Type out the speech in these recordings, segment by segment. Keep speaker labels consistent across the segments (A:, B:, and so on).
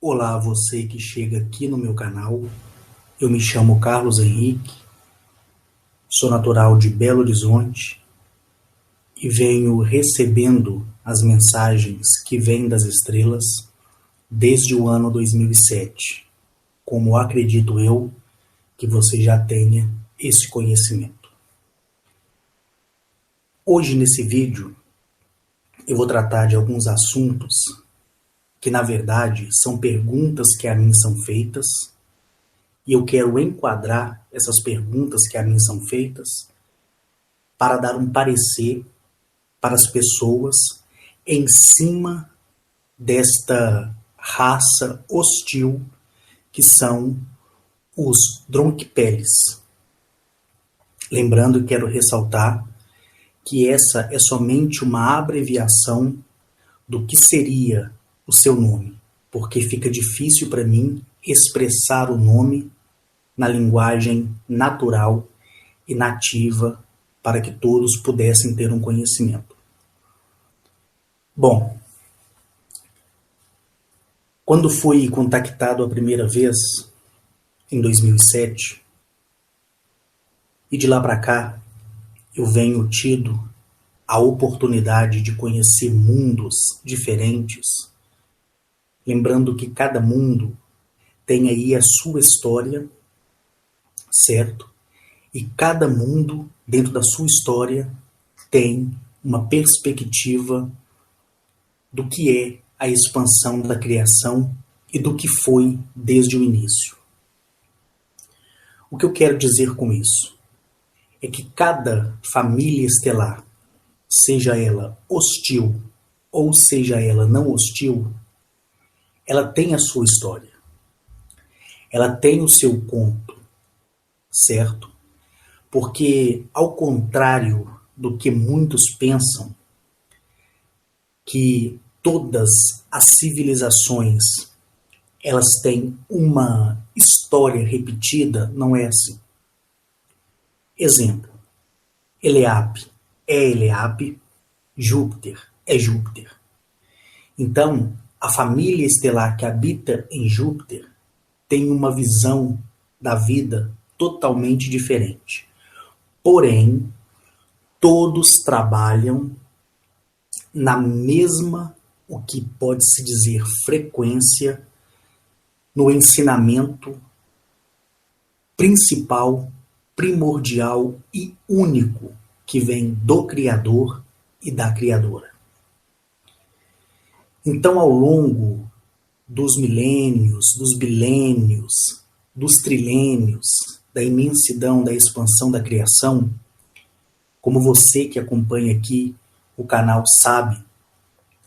A: Olá, você que chega aqui no meu canal. Eu me chamo Carlos Henrique, sou natural de Belo Horizonte e venho recebendo as mensagens que vêm das estrelas desde o ano 2007, como acredito eu que você já tenha esse conhecimento. Hoje, nesse vídeo, eu vou tratar de alguns assuntos que, na verdade, são perguntas que a mim são feitas. E eu quero enquadrar essas perguntas que a mim são feitas para dar um parecer para as pessoas em cima desta raça hostil que são os Dronquipeles. Lembrando e quero ressaltar que essa é somente uma abreviação do que seria o seu nome, porque fica difícil para mim expressar o nome na linguagem natural e nativa para que todos pudessem ter um conhecimento. Bom, quando fui contactado a primeira vez, em 2007, e de lá para cá, eu venho tido a oportunidade de conhecer mundos diferentes, lembrando que cada mundo tem aí a sua história, certo? E cada mundo, dentro da sua história, tem uma perspectiva do que é a expansão da criação e do que foi desde o início. O que eu quero dizer com isso é que cada família estelar, seja ela hostil ou seja ela não hostil, ela tem a sua história. Ela tem o seu conto, certo? Porque, ao contrário do que muitos pensam, que todas as civilizações elas têm uma história repetida, não é assim. Exemplo, Eleape é Eleape, Júpiter é Júpiter. Então, a família estelar que habita em Júpiter tem uma visão da vida totalmente diferente. Porém, todos trabalham na mesma, o que pode-se dizer, frequência no ensinamento principal, primordial e único que vem do Criador e da Criadora. Então, ao longo dos milênios, dos bilênios, dos trilênios, da imensidão, da expansão da criação, como você que acompanha aqui o canal sabe,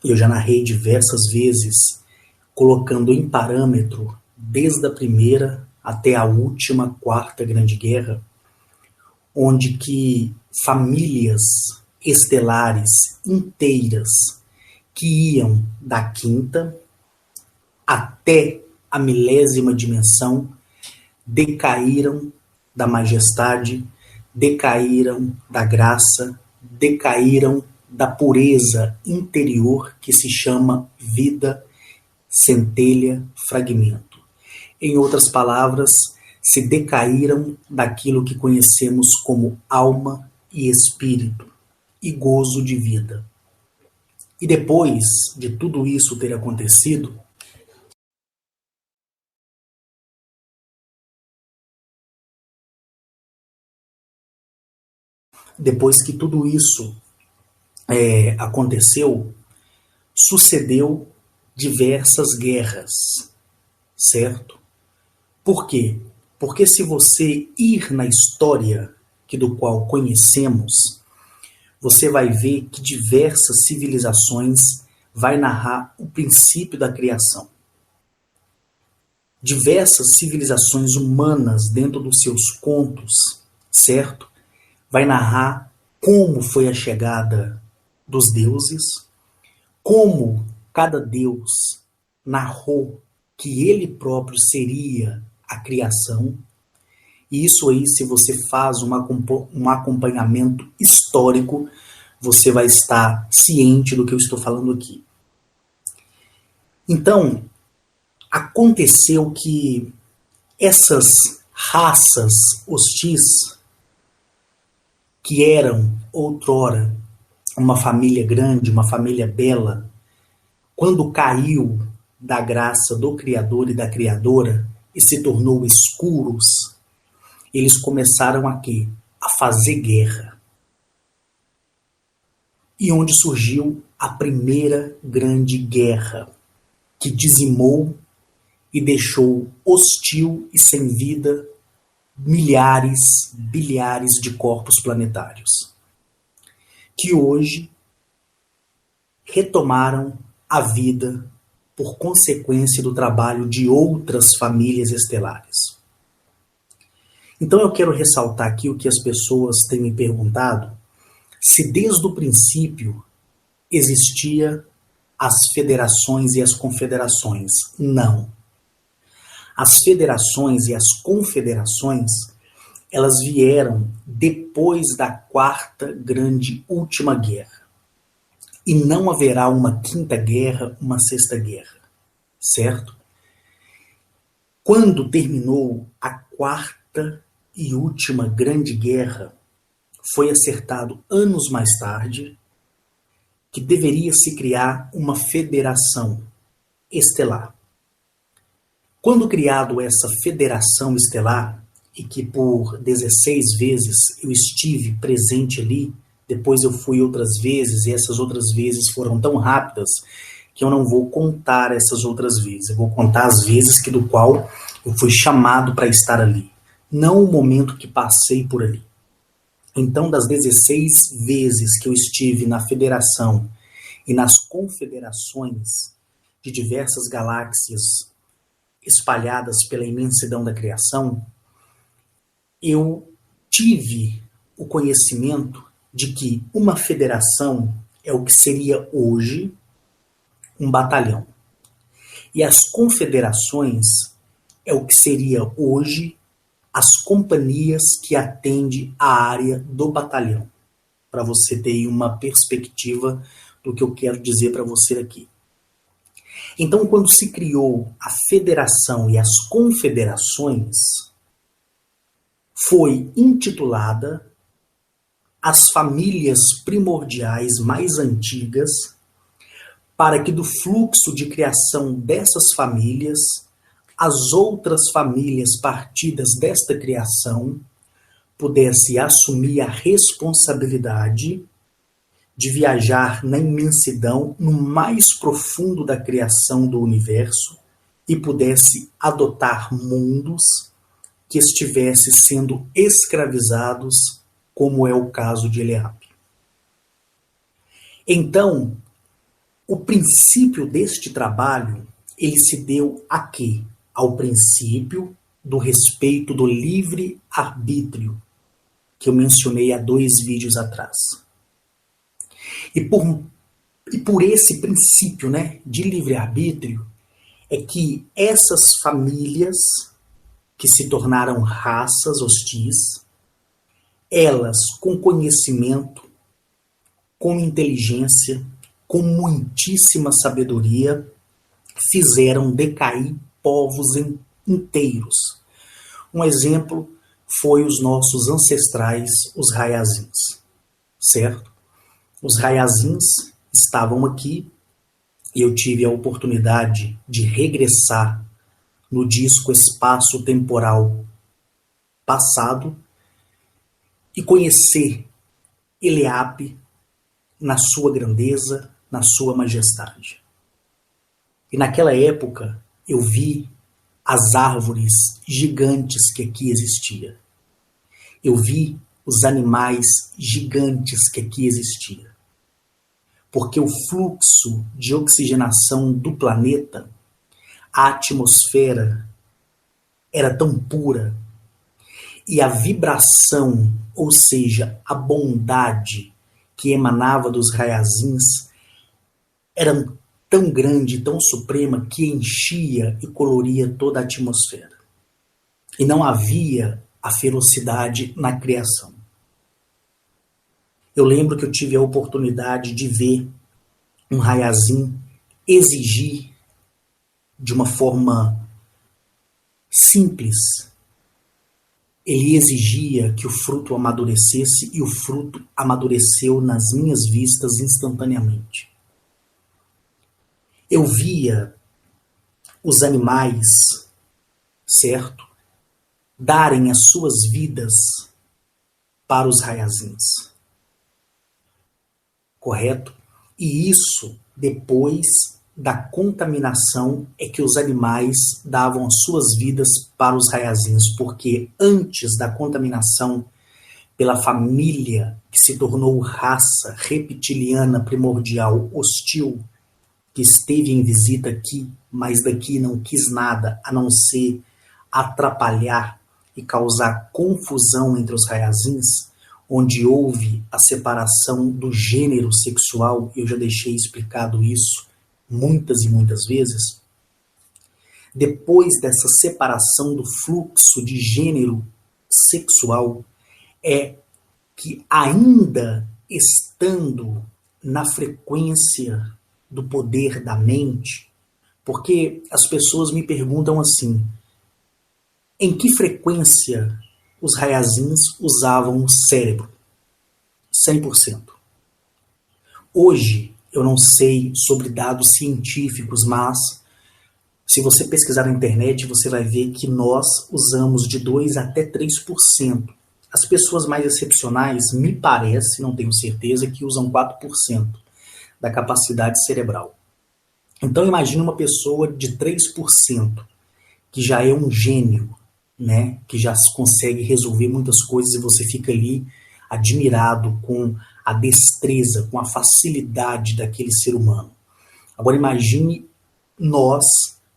A: eu já narrei diversas vezes, colocando em parâmetro, desde a primeira até a última quarta grande guerra, onde que famílias estelares inteiras que iam da quinta até a milésima dimensão decaíram da majestade, decaíram da graça, decaíram da pureza interior que se chama vida, centelha, fragmento. Em outras palavras, se decaíram daquilo que conhecemos como alma e espírito e gozo de vida. E depois de tudo isso ter acontecido, depois que tudo isso aconteceu, sucedeu diversas guerras, certo? Por quê? Porque se você ir na história do qual conhecemos, você vai ver que diversas civilizações vai narrar o princípio da criação. Diversas civilizações humanas dentro dos seus contos, certo? Vai narrar como foi a chegada dos deuses, como cada deus narrou que ele próprio seria a criação. E isso aí, se você faz um acompanhamento histórico, você vai estar ciente do que eu estou falando aqui. Então, Aconteceu que essas raças hostis, que eram outrora uma família grande, uma família bela, quando caiu da graça do Criador e da Criadora e se tornou escuros, eles começaram a quê? A fazer guerra. E onde surgiu a primeira grande guerra, que dizimou e deixou hostil e sem vida milhares, bilhares de corpos planetários, que hoje retomaram a vida por consequência do trabalho de outras famílias estelares. Então eu quero ressaltar aqui o que as pessoas têm me perguntado, se desde o princípio existia as federações e as confederações. Não. As federações e as confederações, elas vieram depois da quarta grande última guerra. E não haverá uma quinta guerra, uma sexta guerra, certo? Quando terminou a quarta e última grande guerra, foi acertado anos mais tarde que deveria se criar uma federação estelar. Quando criado essa federação estelar, e que por 16 vezes eu estive presente ali, depois eu fui outras vezes, e essas outras vezes foram tão rápidas que eu não vou contar essas outras vezes. Eu vou contar as vezes que do qual eu fui chamado para estar ali, não o momento que passei por ali. Então, das 16 vezes que eu estive na federação e nas confederações de diversas galáxias espalhadas pela imensidão da criação, eu tive o conhecimento de que uma federação é o que seria hoje um batalhão. E as confederações é o que seria hoje as companhias que atendem a área do batalhão. Para você ter uma perspectiva do que eu quero dizer para você aqui. Então, quando se criou a federação e as confederações, foi intitulada as famílias primordiais mais antigas, para que do fluxo de criação dessas famílias, as outras famílias partidas desta criação pudessem assumir a responsabilidade de viajar na imensidão, no mais profundo da criação do universo, e pudesse adotar mundos que estivessem sendo escravizados, como é o caso de Eleab. Então, o princípio deste trabalho, ele se deu a quê? Ao princípio do respeito do livre-arbítrio, que eu mencionei há 2 vídeos atrás. E por esse princípio, né, de livre-arbítrio, é que essas famílias que se tornaram raças hostis, elas com conhecimento, com inteligência, com muitíssima sabedoria, fizeram decair povos inteiros. Um exemplo foi os nossos ancestrais, os Rayazins, certo? Os Rayazins estavam aqui e eu tive a oportunidade de regressar no disco espaço-temporal passado e conhecer Eleab na sua grandeza, na sua majestade. E naquela época eu vi as árvores gigantes que aqui existiam. Eu vi os animais gigantes que aqui existiam. Porque o fluxo de oxigenação do planeta, a atmosfera, era tão pura, e a vibração, ou seja, a bondade que emanava dos Rayazins, era tão grande, tão suprema, que enchia e coloria toda a atmosfera. E não havia a ferocidade na criação. Eu lembro que eu tive a oportunidade de ver um Rayazin exigir de uma forma simples. Ele exigia que o fruto amadurecesse e o fruto amadureceu nas minhas vistas instantaneamente. Eu via os animais, certo, darem as suas vidas para os raiazins, correto? E isso, depois da contaminação, é que os animais davam as suas vidas para os raiazins, porque antes da contaminação, pela família que se tornou raça reptiliana primordial hostil, que esteve em visita aqui, mas daqui não quis nada a não ser atrapalhar e causar confusão entre os raiazins, onde houve a separação do gênero sexual, eu já deixei explicado isso muitas e muitas vezes. Depois dessa separação do fluxo de gênero sexual, é que ainda estando na frequência do poder da mente, porque as pessoas me perguntam assim, em que frequência os raiazins usavam o cérebro? 100%. Hoje, eu não sei sobre dados científicos, mas se você pesquisar na internet, você vai ver que nós usamos de 2 até 3%. As pessoas mais excepcionais, me parece, não tenho certeza, que usam 4% da capacidade cerebral. Então imagine uma pessoa de 3%, que já é um gênio, né? Que já consegue resolver muitas coisas e você fica ali admirado com a destreza, com a facilidade daquele ser humano. Agora imagine nós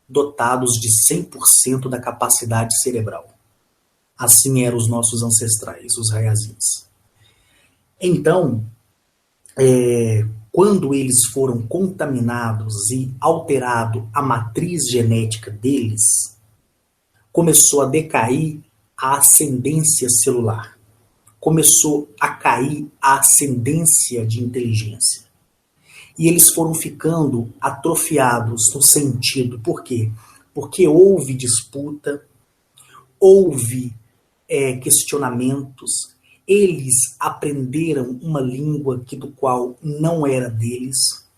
A: dotados de 100% da capacidade cerebral. Assim eram os nossos ancestrais, os raiazins. Então, quando eles foram contaminados e alterado a matriz genética deles, começou a decair a ascendência celular. Começou a cair a ascendência de inteligência. E eles foram ficando atrofiados no sentido, por quê? Porque houve disputa, houve questionamentos, eles aprenderam uma língua do qual não era deles,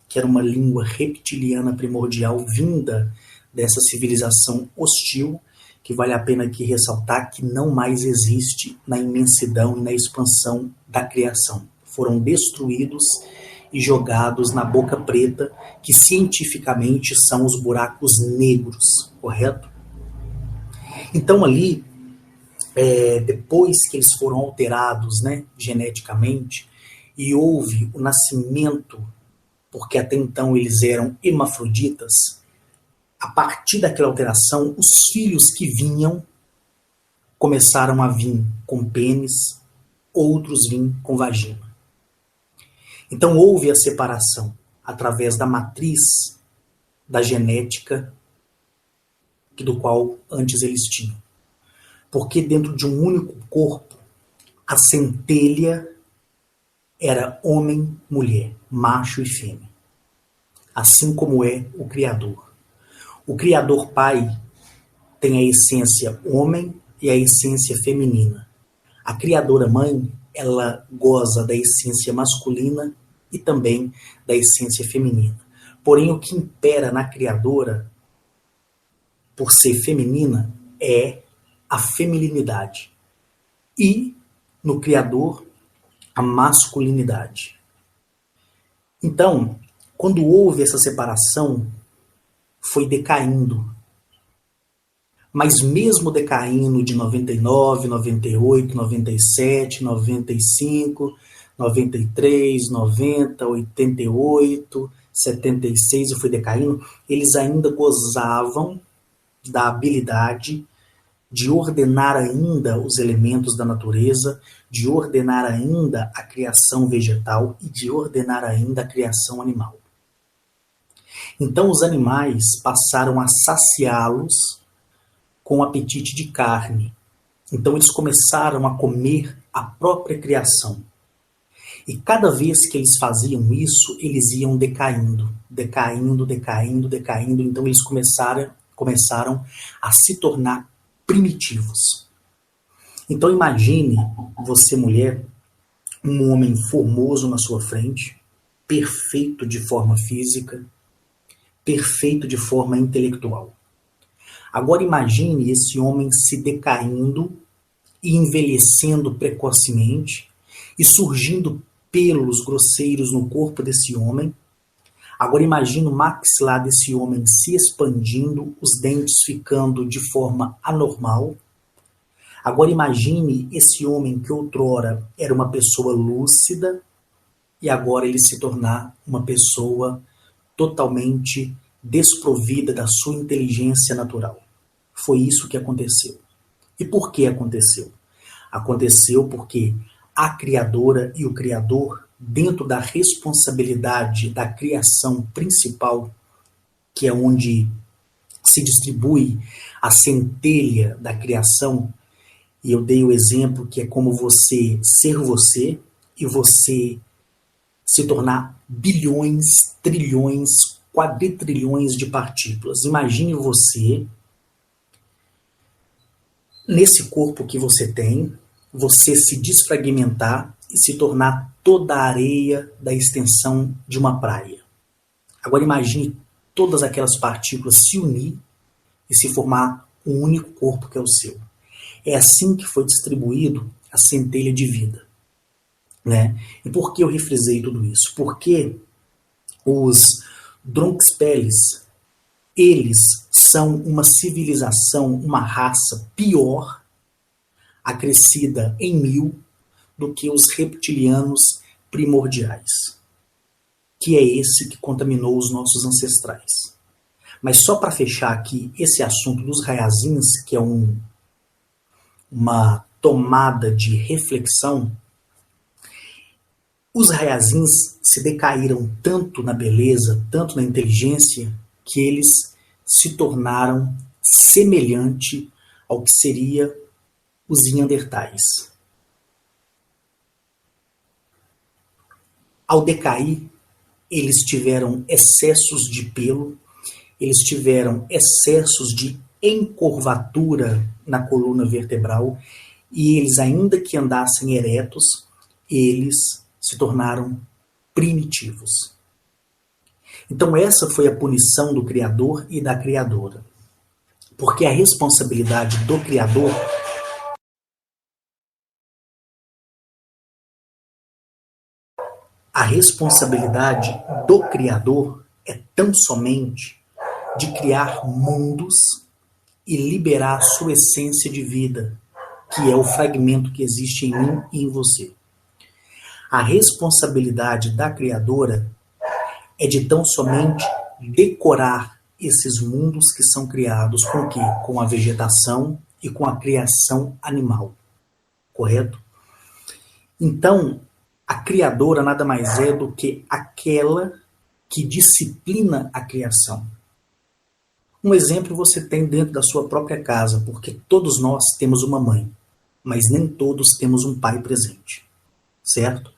A: que era uma língua reptiliana primordial vinda dessa civilização hostil, que vale a pena aqui ressaltar que não mais existe na imensidão e na expansão da criação. Foram destruídos e jogados na boca preta, que cientificamente são os buracos negros, correto? Então ali, depois que eles foram alterados, né, geneticamente, e houve o nascimento, porque até então eles eram hermafroditas, a partir daquela alteração, os filhos que vinham começaram a vir com pênis, outros vinham com vagina. Então houve a separação através da matriz da genética do qual antes eles tinham. Porque dentro de um único corpo, a centelha era homem, mulher, macho e fêmea. Assim como é o Criador. O Criador Pai tem a essência homem e a essência feminina. A Criadora Mãe, ela goza da essência masculina e também da essência feminina. Porém, o que impera na Criadora, por ser feminina, é a feminilidade. E, no Criador, a masculinidade. Então, quando houve essa separação, foi decaindo. Mas mesmo decaindo de 99, 98, 97, 95, 93, 90, 88, 76 e foi decaindo, eles ainda gozavam da habilidade de ordenar ainda os elementos da natureza, de ordenar ainda a criação vegetal e de ordenar ainda a criação animal. Então os animais passaram a saciá-los com apetite de carne. Então eles começaram a comer a própria criação. E cada vez que eles faziam isso, eles iam decaindo, decaindo, decaindo, decaindo. Então eles começaram a se tornar primitivos. Então imagine você, mulher, um homem formoso na sua frente, perfeito de forma física, perfeito de forma intelectual. Agora imagine esse homem se decaindo e envelhecendo precocemente e surgindo pelos grosseiros no corpo desse homem. Agora imagine o maxilar desse homem se expandindo, os dentes ficando de forma anormal. Agora imagine esse homem que outrora era uma pessoa lúcida e agora ele se tornar uma pessoa totalmente desprovida da sua inteligência natural. Foi isso que aconteceu. E por que aconteceu? Aconteceu porque a Criadora e o Criador, dentro da responsabilidade da criação principal, que é onde se distribui a centelha da criação, e eu dei o exemplo que é como você ser você e você se tornar bilhões, trilhões, quadrilhões de partículas. Imagine você, nesse corpo que você tem, você se desfragmentar e se tornar toda a areia da extensão de uma praia. Agora imagine todas aquelas partículas se unir e se formar um único corpo que é o seu. É assim que foi distribuído a centelha de vida. Né? E por que eu refrisei tudo isso? Porque os Drunxpeles, eles são uma civilização, uma raça pior, acrescida em 1000, do que os reptilianos primordiais, que é esse que contaminou os nossos ancestrais. Mas só para fechar aqui esse assunto dos Rayazins, que é uma tomada de reflexão, os Rayazins se decaíram tanto na beleza, tanto na inteligência, que eles se tornaram semelhante ao que seria os Neandertais. Ao decair, eles tiveram excessos de pelo, eles tiveram excessos de encurvatura na coluna vertebral, e eles, ainda que andassem eretos, eles se tornaram primitivos. Então essa foi a punição do Criador e da Criadora. Porque a responsabilidade do Criador é tão somente de criar mundos e liberar a sua essência de vida, que é o fragmento que existe em mim e em você. A responsabilidade da Criadora é de tão somente decorar esses mundos que são criados com o quê? Com a vegetação e com a criação animal. Correto? Então, a Criadora nada mais é do que aquela que disciplina a criação. Um exemplo você tem dentro da sua própria casa, porque todos nós temos uma mãe, mas nem todos temos um pai presente. Certo?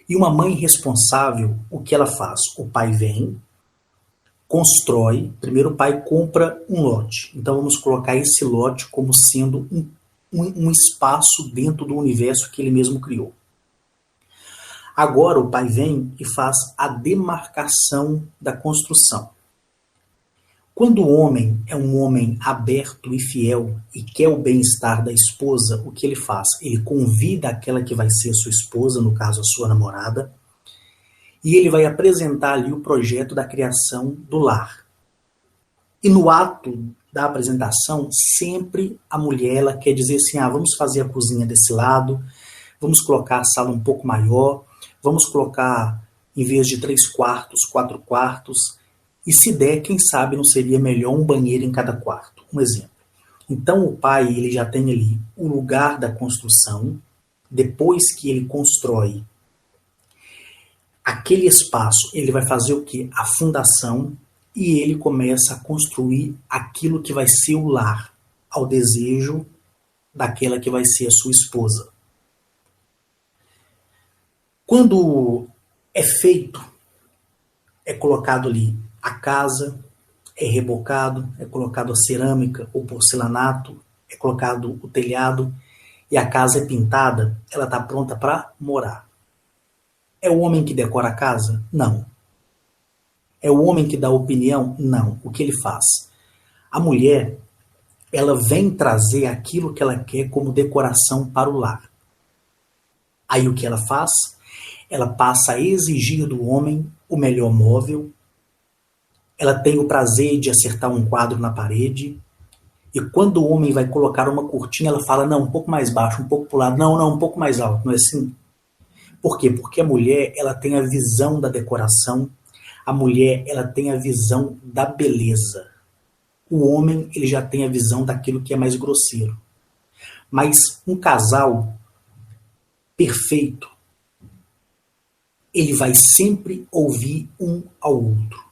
A: E uma mãe responsável, o que ela faz? O pai vem, constrói, primeiro o pai compra um lote. Então vamos colocar esse lote como sendo um espaço dentro do universo que ele mesmo criou. Agora o pai vem e faz a demarcação da construção. Quando o homem é um homem aberto e fiel e quer o bem-estar da esposa, o que ele faz? Ele convida aquela que vai ser sua esposa, no caso a sua namorada, e ele vai apresentar ali o projeto da criação do lar. E no ato da apresentação, sempre a mulher ela quer dizer assim, vamos fazer a cozinha desse lado, vamos colocar a sala um pouco maior, vamos colocar, em vez de 3 quartos, 4 quartos, e se der, quem sabe não seria melhor um banheiro em cada quarto. Um exemplo. Então o pai ele já tem ali o lugar da construção, depois que ele constrói aquele espaço, ele vai fazer o quê? A fundação, e ele começa a construir aquilo que vai ser o lar, ao desejo daquela que vai ser a sua esposa. Quando é feito, é colocado ali a casa, é rebocado, é colocado a cerâmica, o porcelanato, é colocado o telhado e a casa é pintada, ela está pronta para morar. É o homem que decora a casa? Não. É o homem que dá opinião? Não. O que ele faz? A mulher, ela vem trazer aquilo que ela quer como decoração para o lar. Aí o que ela faz? Ela passa a exigir do homem o melhor móvel, ela tem o prazer de acertar um quadro na parede, e quando o homem vai colocar uma cortina, ela fala, não, um pouco mais baixo, um pouco para o lado, não, um pouco mais alto, não é assim? Por quê? Porque a mulher, ela tem a visão da decoração, a mulher, ela tem a visão da beleza. O homem, ele já tem a visão daquilo que é mais grosseiro. Mas um casal perfeito, ele vai sempre ouvir um ao outro.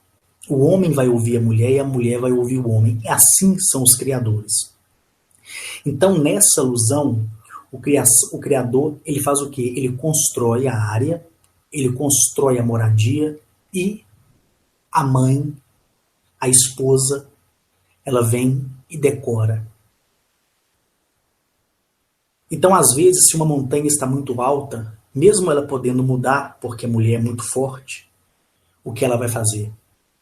A: O homem vai ouvir a mulher e a mulher vai ouvir o homem. E assim são os criadores. Então, nessa alusão, o criador, ele faz o quê? Ele constrói a área, ele constrói a moradia e a mãe, a esposa, ela vem e decora. Então, às vezes, se uma montanha está muito alta, mesmo ela podendo mudar, porque a mulher é muito forte, o que ela vai fazer?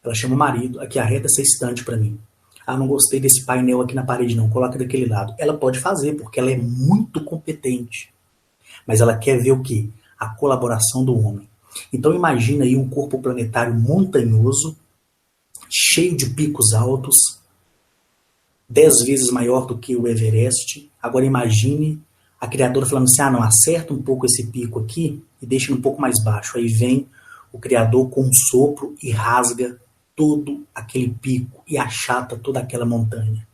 A: Ela chama o marido, aqui arreta essa estante para mim. Ah, não gostei desse painel aqui na parede não, coloca daquele lado. Ela pode fazer, porque ela é muito competente. Mas ela quer ver o quê? A colaboração do homem. Então imagina aí um corpo planetário montanhoso, cheio de picos altos, 10 vezes maior do que o Everest. Agora imagine a criadora falando assim, ah não, acerta um pouco esse pico aqui e deixa um pouco mais baixo. Aí vem o criador com um sopro e rasga todo aquele pico e achata toda aquela montanha.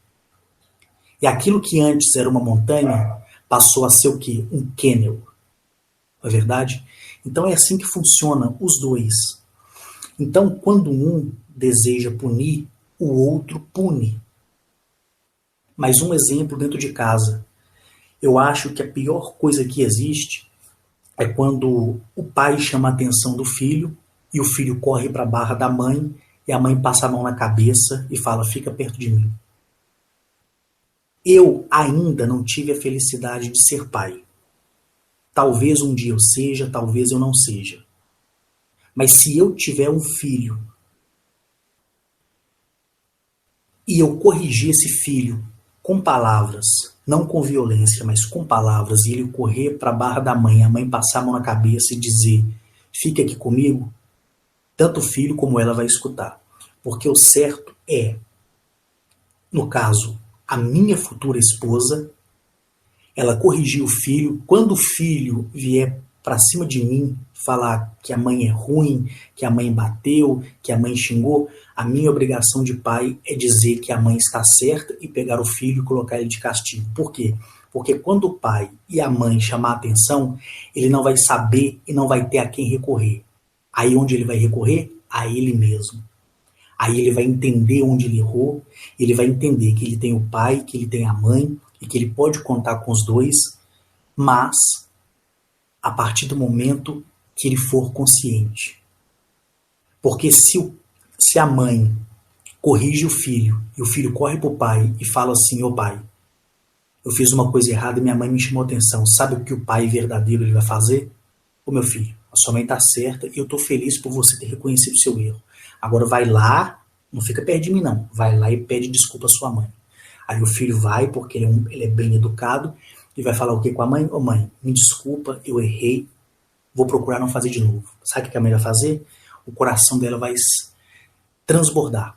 A: E aquilo que antes era uma montanha passou a ser o quê? Um canyon. Não é verdade? Então é assim que funciona os dois. Então quando um deseja punir, o outro pune. Mais um exemplo dentro de casa. Eu acho que a pior coisa que existe é quando o pai chama a atenção do filho e o filho corre para a barra da mãe e a mãe passa a mão na cabeça e fala, fica perto de mim. Eu ainda não tive a felicidade de ser pai. Talvez um dia eu seja, talvez eu não seja. Mas se eu tiver um filho e eu corrigir esse filho com palavras, não com violência, mas com palavras, e ele correr para a barra da mãe, a mãe passar a mão na cabeça e dizer, fica aqui comigo, tanto o filho como ela vai escutar. Porque o certo é, no caso, a minha futura esposa, ela corrigir o filho, quando o filho vier para cima de mim, falar que a mãe é ruim, que a mãe bateu, que a mãe xingou, a minha obrigação de pai é dizer que a mãe está certa e pegar o filho e colocar ele de castigo. Por quê? Porque quando o pai e a mãe chamar a atenção, ele não vai saber e não vai ter a quem recorrer. Aí onde ele vai recorrer? A ele mesmo. Aí ele vai entender onde ele errou, ele vai entender que ele tem o pai, que ele tem a mãe, e que ele pode contar com os dois, mas a partir do momento que ele for consciente. Porque se a mãe corrige o filho, e o filho corre para o pai e fala assim, ô pai, eu fiz uma coisa errada e minha mãe me chamou a atenção, sabe o que o pai verdadeiro ele vai fazer? Ô meu filho, a sua mãe está certa e eu estou feliz por você ter reconhecido o seu erro. Agora vai lá, não fica perto de mim não, vai lá e pede desculpa à sua mãe. Aí o filho vai, porque ele é bem educado, e vai falar o quê com a mãe? Ô mãe, me desculpa, eu errei, vou procurar não fazer de novo. Sabe o que a mãe vai fazer? O coração dela vai transbordar,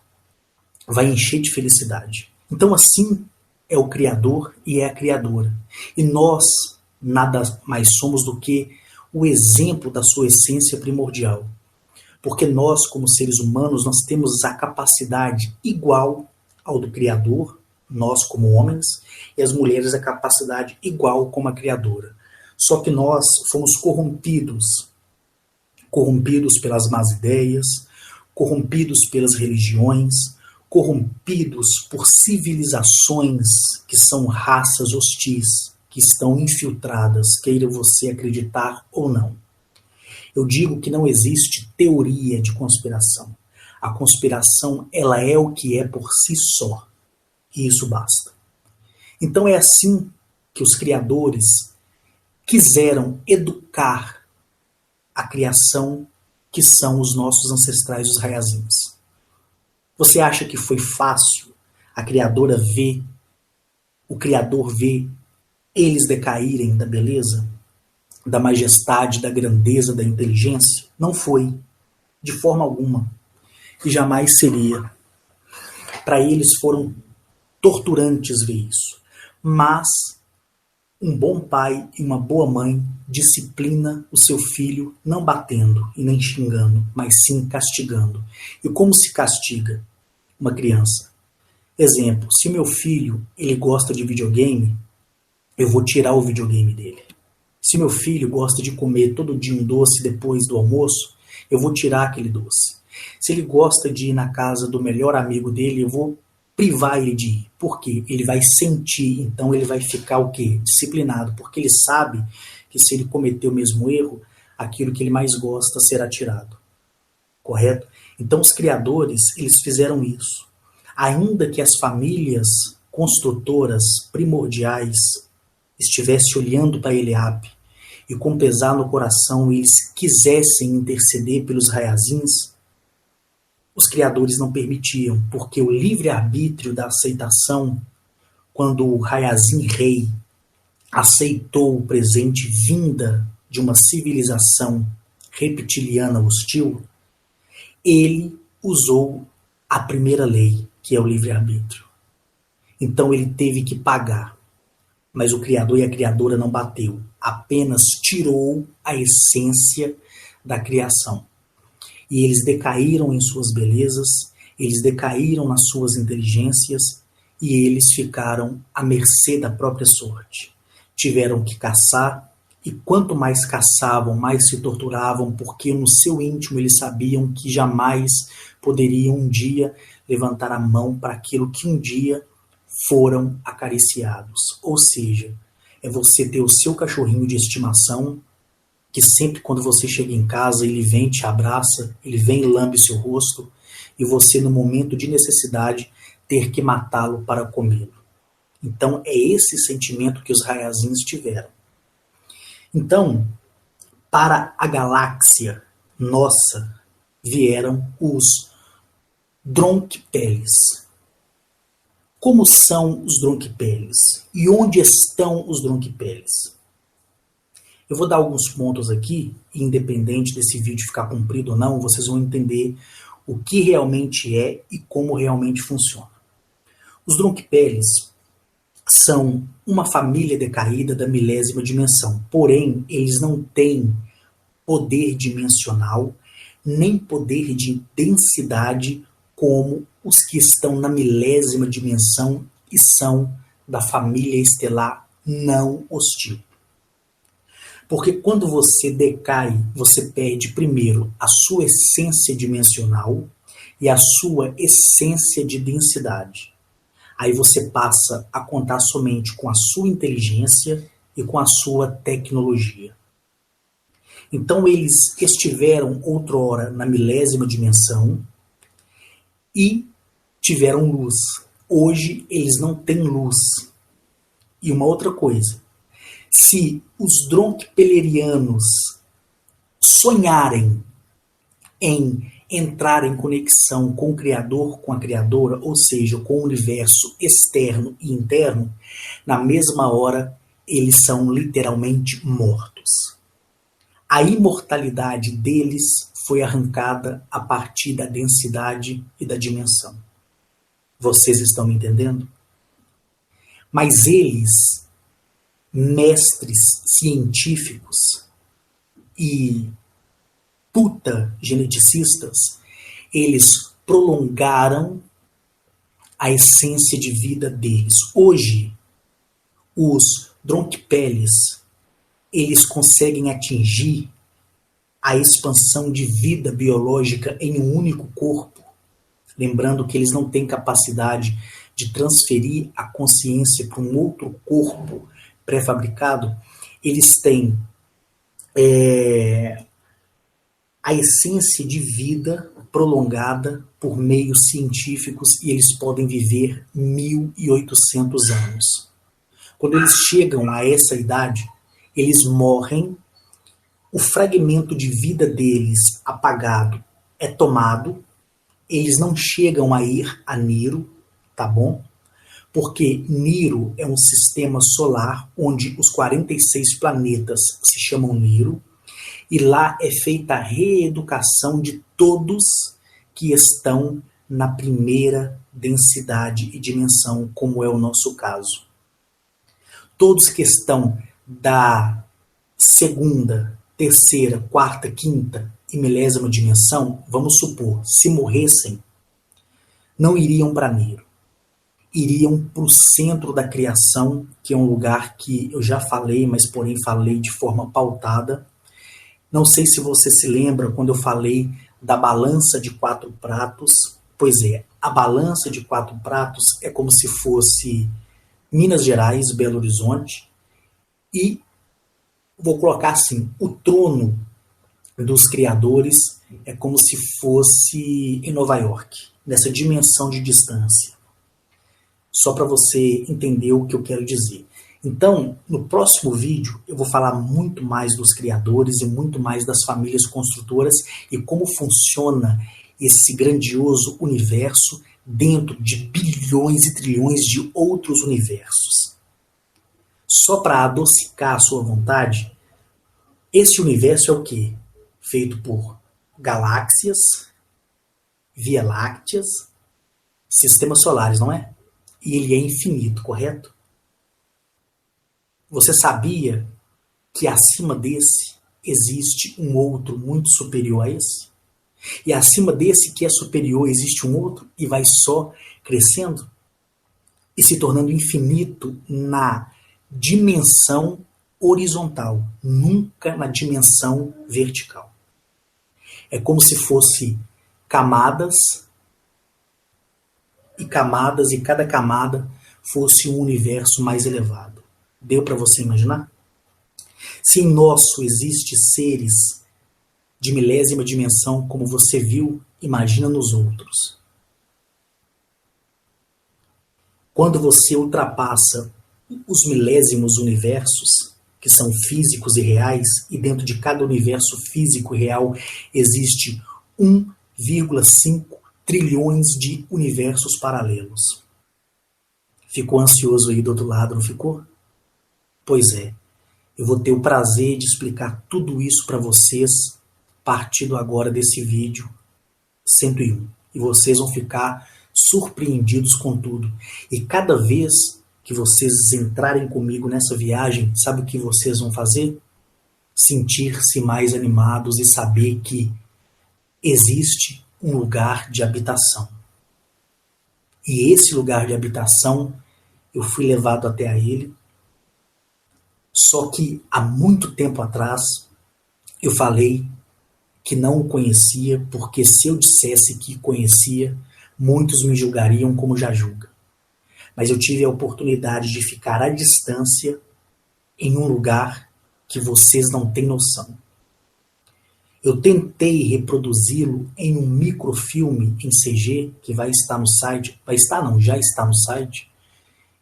A: vai encher de felicidade. Então assim é o Criador e é a Criadora. E nós nada mais somos do que o exemplo da sua essência primordial. Porque nós, como seres humanos, nós temos a capacidade igual ao do Criador, nós como homens, e as mulheres a capacidade igual como a Criadora. Só que nós fomos corrompidos pelas más ideias, corrompidos pelas religiões, corrompidos por civilizações que são raças hostis, que estão infiltradas, queira você acreditar ou não. Eu digo que não existe teoria de conspiração. A conspiração, ela é o que é por si só. E isso basta. Então é assim que os criadores quiseram educar a criação que são os nossos ancestrais, os Rayazins. Você acha que foi fácil a criadora ver, o criador ver eles decaírem da beleza, da majestade, da grandeza, da inteligência? Não foi, de forma alguma. E jamais seria. Para eles foram torturantes ver isso. Mas um bom pai e uma boa mãe disciplina o seu filho não batendo e nem xingando, mas sim castigando. E como se castiga uma criança? Exemplo, se meu filho ele gosta de videogame, eu vou tirar o videogame dele. Se meu filho gosta de comer todo dia um doce depois do almoço, eu vou tirar aquele doce. Se ele gosta de ir na casa do melhor amigo dele, eu vou privar ele de ir. Por quê? Ele vai sentir, então ele vai ficar o quê? Disciplinado, porque ele sabe que se ele cometer o mesmo erro, aquilo que ele mais gosta será tirado. Correto? Então os criadores, eles fizeram isso. Ainda que as famílias construtoras primordiais estivessem olhando para Eliabe e com pesar no coração eles quisessem interceder pelos Rayazins, os criadores não permitiam, porque o livre-arbítrio da aceitação, quando o Rayazin rei aceitou o presente vinda de uma civilização reptiliana hostil, ele usou a primeira lei, que é o livre-arbítrio. Então ele teve que pagar. Mas o criador e a criadora não bateu, apenas tirou a essência da criação. E eles decaíram em suas belezas, eles decaíram nas suas inteligências e eles ficaram à mercê da própria sorte. Tiveram que caçar e quanto mais caçavam, mais se torturavam, porque no seu íntimo eles sabiam que jamais poderiam um dia levantar a mão para aquilo que um dia foram acariciados. Ou seja, é você ter o seu cachorrinho de estimação, que sempre quando você chega em casa, ele vem, te abraça, ele vem e lambe seu rosto, e você, no momento de necessidade, ter que matá-lo para comê-lo. Então, é esse sentimento que os Rayazins tiveram. Então, para a galáxia nossa, vieram os Dronquipeles. Como são os Dronquipeles? E onde estão os Dronquipeles? Eu vou dar alguns pontos aqui, e independente desse vídeo ficar comprido ou não, vocês vão entender o que realmente é e como realmente funciona. Os Dronquipeles são uma família decaída da milésima dimensão, porém, eles não têm poder dimensional, nem poder de densidade como os que estão na milésima dimensão e são da família estelar não hostil. Porque quando você decai, você perde primeiro a sua essência dimensional e a sua essência de densidade. Aí você passa a contar somente com a sua inteligência e com a sua tecnologia. Então eles estiveram outrora na milésima dimensão e tiveram luz. Hoje eles não têm luz. E uma outra coisa, se os Dronquipelerianos sonharem em entrar em conexão com o Criador, com a Criadora, ou seja, com o universo externo e interno, na mesma hora eles são literalmente mortos. A imortalidade deles foi arrancada a partir da densidade e da dimensão. Vocês estão me entendendo? Mas eles, mestres científicos e geneticistas, eles prolongaram a essência de vida deles. Hoje, os Dronquipeles, eles conseguem atingir a expansão de vida biológica em um único corpo. Lembrando que eles não têm capacidade de transferir a consciência para um outro corpo pré-fabricado. Eles têm a essência de vida prolongada por meios científicos e eles podem viver 1.800 anos. Quando eles chegam a essa idade, eles morrem, o fragmento de vida deles apagado é tomado, eles não chegam a ir a Niru, tá bom? Porque Niru é um sistema solar onde os 46 planetas se chamam Niru, e lá é feita a reeducação de todos que estão na primeira densidade e dimensão, como é o nosso caso. Todos que estão da segunda, terceira, quarta, quinta e milésima dimensão, vamos supor, se morressem, não iriam para Niru. Iriam para o centro da criação, que é um lugar que eu já falei, mas porém falei de forma pautada. Não sei se você se lembra quando eu falei da balança de 4 pratos. Pois é, a balança de 4 pratos é como se fosse Minas Gerais, Belo Horizonte, e vou colocar assim, o trono dos criadores é como se fosse em Nova York, nessa dimensão de distância. Só para você entender o que eu quero dizer. Então, no próximo vídeo, eu vou falar muito mais dos criadores e muito mais das famílias construtoras e como funciona esse grandioso universo dentro de bilhões e trilhões de outros universos. Só para adocicar a sua vontade, esse universo é o quê? Feito por galáxias, via-lácteas, sistemas solares, não é? E ele é infinito, correto? Você sabia que acima desse existe um outro muito superior a esse? E acima desse que é superior existe um outro e vai só crescendo e se tornando infinito na dimensão horizontal, nunca na dimensão vertical. É como se fosse camadas e camadas e cada camada fosse um universo mais elevado. Deu para você imaginar? Se em nosso existe seres de milésima dimensão, como você viu, imagina nos outros. Quando você ultrapassa os milésimos universos, que são físicos e reais, e dentro de cada universo físico e real existe 1,5 trilhões de universos paralelos. Ficou ansioso aí do outro lado, não ficou? Pois é, eu vou ter o prazer de explicar tudo isso para vocês partindo agora desse vídeo 101. E vocês vão ficar surpreendidos com tudo. E cada vez que vocês entrarem comigo nessa viagem, sabe o que vocês vão fazer? Sentir-se mais animados e saber que existe um lugar de habitação. E esse lugar de habitação, eu fui levado até a ele. Só que há muito tempo atrás eu falei que não o conhecia, porque se eu dissesse que conhecia, muitos me julgariam como já julga. Mas eu tive a oportunidade de ficar à distância em um lugar que vocês não têm noção. Eu tentei reproduzi-lo em um microfilme em CG, que vai estar no site, já está no site,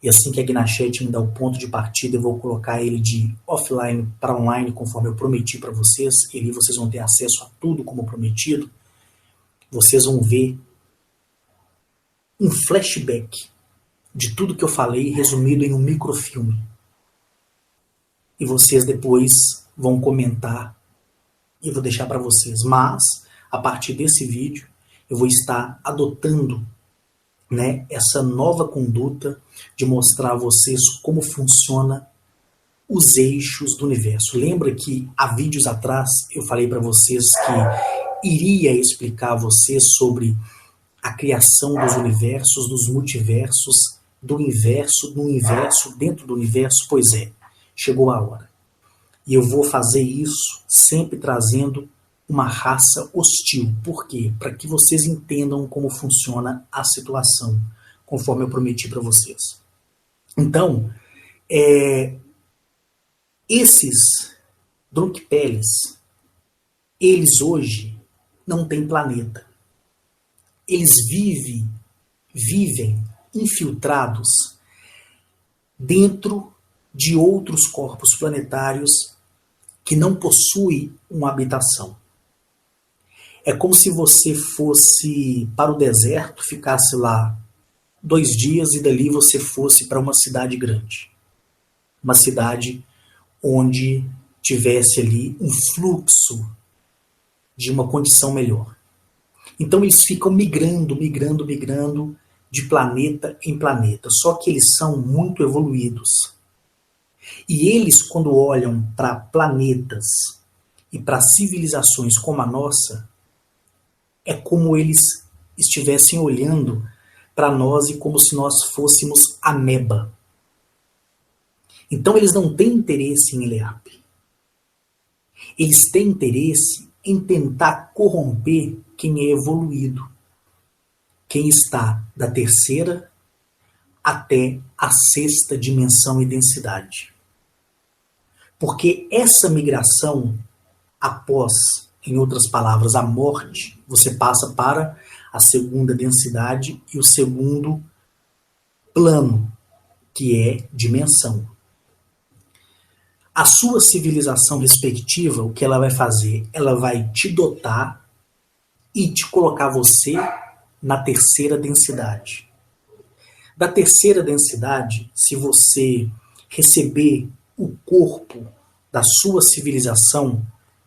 A: e assim que a Gnachet me dá o ponto de partida, eu vou colocar ele de offline para online, conforme eu prometi para vocês, e ali vocês vão ter acesso a tudo como prometido. Vocês vão ver um flashback de tudo que eu falei, resumido em um microfilme. E vocês depois vão comentar, e eu vou deixar para vocês. Mas, a partir desse vídeo, eu vou estar adotando essa nova conduta de mostrar a vocês como funciona os eixos do universo. Lembra que há vídeos atrás eu falei para vocês que iria explicar a vocês sobre a criação dos universos, dos multiversos, do universo, dentro do universo? Pois é, chegou a hora. E eu vou fazer isso sempre trazendo uma raça hostil. Por quê? Para que vocês entendam como funciona a situação, conforme eu prometi para vocês. Então, esses Druk-Peles, eles hoje não têm planeta. Eles vivem infiltrados dentro de outros corpos planetários que não possuem uma habitação. É como se você fosse para o deserto, ficasse lá 2 dias e dali você fosse para uma cidade grande. Uma cidade onde tivesse ali um fluxo de uma condição melhor. Então eles ficam migrando de planeta em planeta. Só que eles são muito evoluídos. E eles, quando olham para planetas e para civilizações como a nossa, é como eles estivessem olhando para nós e como se nós fôssemos ameba. Então eles não têm interesse em Eleap. Eles têm interesse em tentar corromper quem é evoluído, quem está da 3ª até a 6ª dimensão e densidade. Porque essa migração, após, em outras palavras, a morte, você passa para a 2ª densidade e o 2º plano, que é dimensão. A sua civilização respectiva, o que ela vai fazer? Ela vai te dotar e te colocar você na 3ª densidade. Da 3ª densidade, se você receber o corpo da sua civilização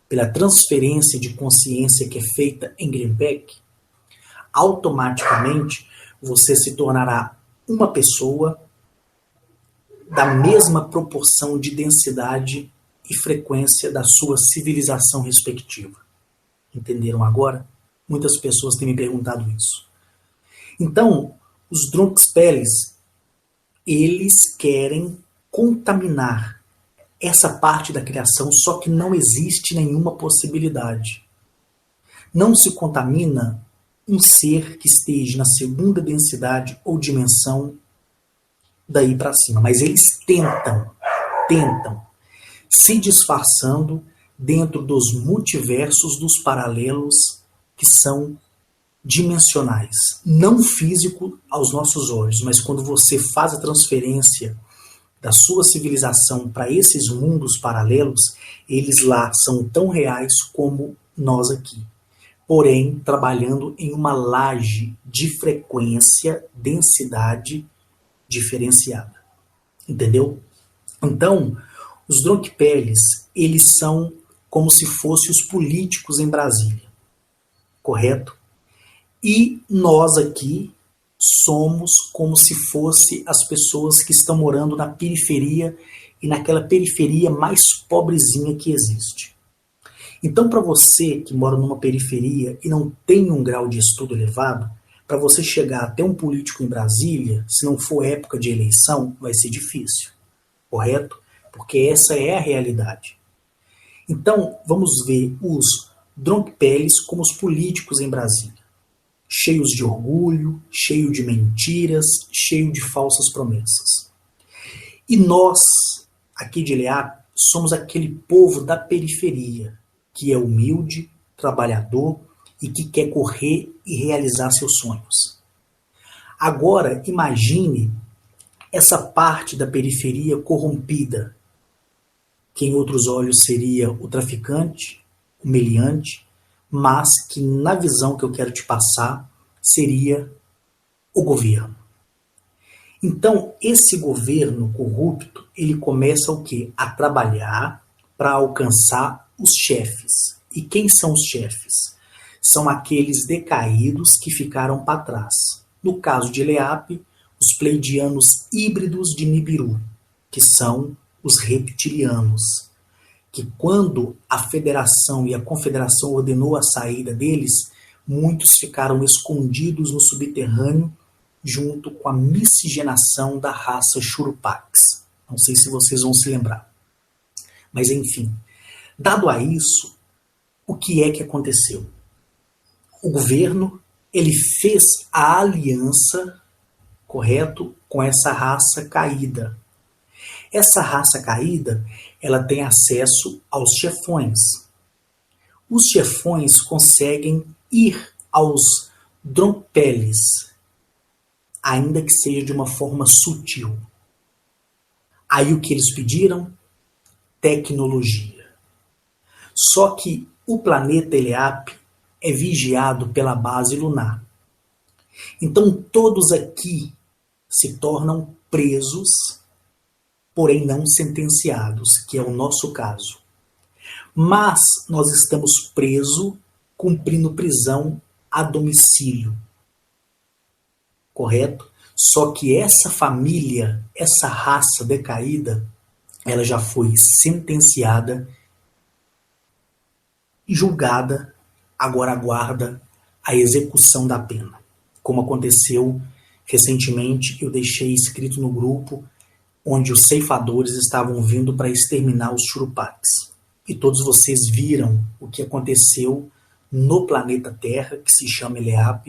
A: pela transferência de consciência que é feita em Greenback, automaticamente você se tornará uma pessoa da mesma proporção de densidade e frequência da sua civilização respectiva. Entenderam agora? Muitas pessoas têm me perguntado isso. Então, os Drunkspeles, eles querem contaminar essa parte da criação, só que não existe nenhuma possibilidade. Não se contamina um ser que esteja na 2ª densidade ou dimensão daí para cima, mas eles tentam, se disfarçando dentro dos multiversos, dos paralelos que são dimensionais, não físico aos nossos olhos, mas quando você faz a transferência da sua civilização para esses mundos paralelos, eles lá são tão reais como nós aqui. Porém, trabalhando em uma laje de frequência, densidade diferenciada. Entendeu? Então, os Drunkspeles, eles são como se fossem os políticos em Brasília. Correto? E nós aqui somos como se fossem as pessoas que estão morando na periferia e naquela periferia mais pobrezinha que existe. Então, para você que mora numa periferia e não tem um grau de estudo elevado, para você chegar até um político em Brasília, se não for época de eleição, vai ser difícil. Correto? Porque essa é a realidade. Então, vamos ver os Drunkspeles como os políticos em Brasília. Cheios de orgulho, cheio de mentiras, cheio de falsas promessas. E nós, aqui de Eleap, somos aquele povo da periferia, que é humilde, trabalhador e que quer correr e realizar seus sonhos. Agora, imagine essa parte da periferia corrompida, que em outros olhos seria o traficante, o meliante, mas que na visão que eu quero te passar seria o governo. Então, esse governo corrupto, ele começa o quê? A trabalhar para alcançar os chefes. E quem são os chefes? São aqueles decaídos que ficaram para trás. No caso de Eleap, os pleidianos híbridos de Nibiru, que são os reptilianos, que quando a Federação e a Confederação ordenou a saída deles, muitos ficaram escondidos no subterrâneo junto com a miscigenação da raça Churupax. Não sei se vocês vão se lembrar. Mas enfim, dado a isso, o que é que aconteceu? O governo, ele fez a aliança, correto, com essa raça caída. Essa raça caída, ela tem acesso aos chefões. os chefões conseguem ir aos Drompeles, ainda que seja de uma forma sutil. Aí o que eles pediram? Tecnologia. Só que o planeta Eleap é vigiado pela base lunar. Então todos aqui se tornam presos, porém não sentenciados, que é o nosso caso. Mas nós estamos presos, cumprindo prisão a domicílio. Correto? Só que essa família, essa raça decaída, ela já foi sentenciada e julgada, agora aguarda a execução da pena. Como aconteceu recentemente, eu deixei escrito no grupo onde os ceifadores estavam vindo para exterminar os Churupaques. E todos vocês viram o que aconteceu no planeta Terra, que se chama Eleap.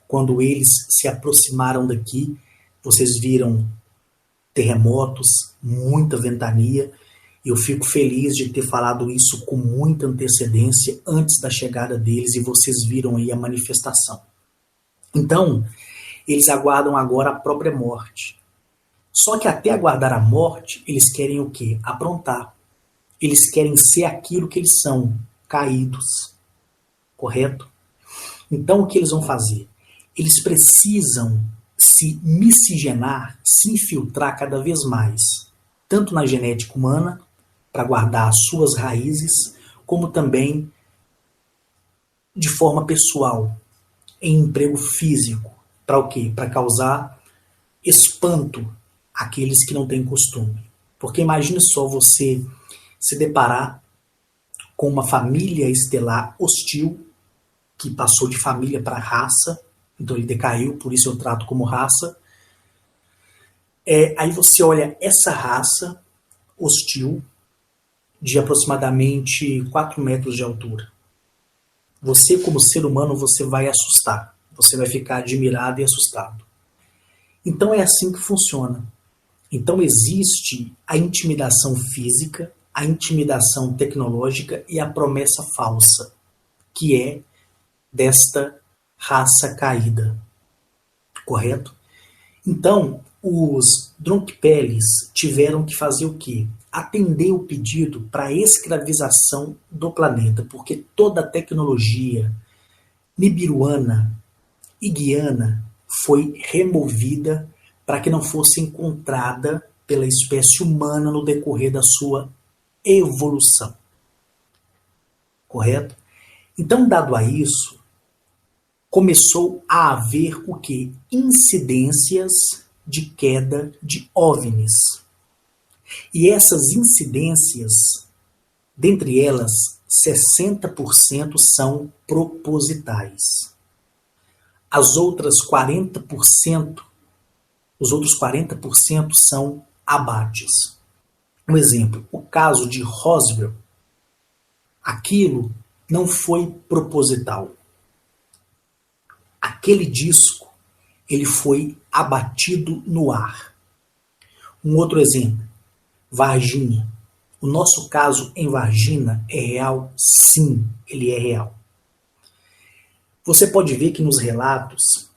A: Quando eles se aproximaram daqui, vocês viram terremotos, muita ventania. Eu fico feliz de ter falado isso com muita antecedência antes da chegada deles e vocês viram aí a manifestação. Então, eles aguardam agora a própria morte. Só que até aguardar a morte, eles querem o quê? Aprontar. Eles querem ser aquilo que eles são, caídos. Correto? Então, o que eles vão fazer? Eles precisam se miscigenar, se infiltrar cada vez mais, tanto na genética humana, para guardar as suas raízes, como também de forma pessoal, em emprego físico. Para o quê? Para causar espanto àqueles que não têm costume. Porque imagine só você se deparar com uma família estelar hostil, que passou de família para raça, então ele decaiu, por isso eu trato como raça. Aí você olha essa raça hostil, de aproximadamente 4 metros de altura. Você, como ser humano, você vai assustar. Você vai ficar admirado e assustado. Então é assim que funciona. Então existe a intimidação física, a intimidação tecnológica e a promessa falsa, que é desta raça caída. Correto? Então, os Drompeles tiveram que fazer o quê? Atender o pedido para a escravização do planeta, porque toda a tecnologia nibiruana e guiana foi removida para que não fosse encontrada pela espécie humana no decorrer da sua evolução. Correto? Então, dado a isso, começou a haver o quê? Incidências de queda de OVNIs. E essas incidências, dentre elas, 60% são propositais. As outras 40%, os outros 40% são abates. Um exemplo, o caso de Roswell, aquilo não foi proposital. Aquele disco, ele foi abatido no ar. Um outro exemplo, Varginha. O nosso caso em Varginha é real? Sim, ele é real. Você pode ver que nos relatos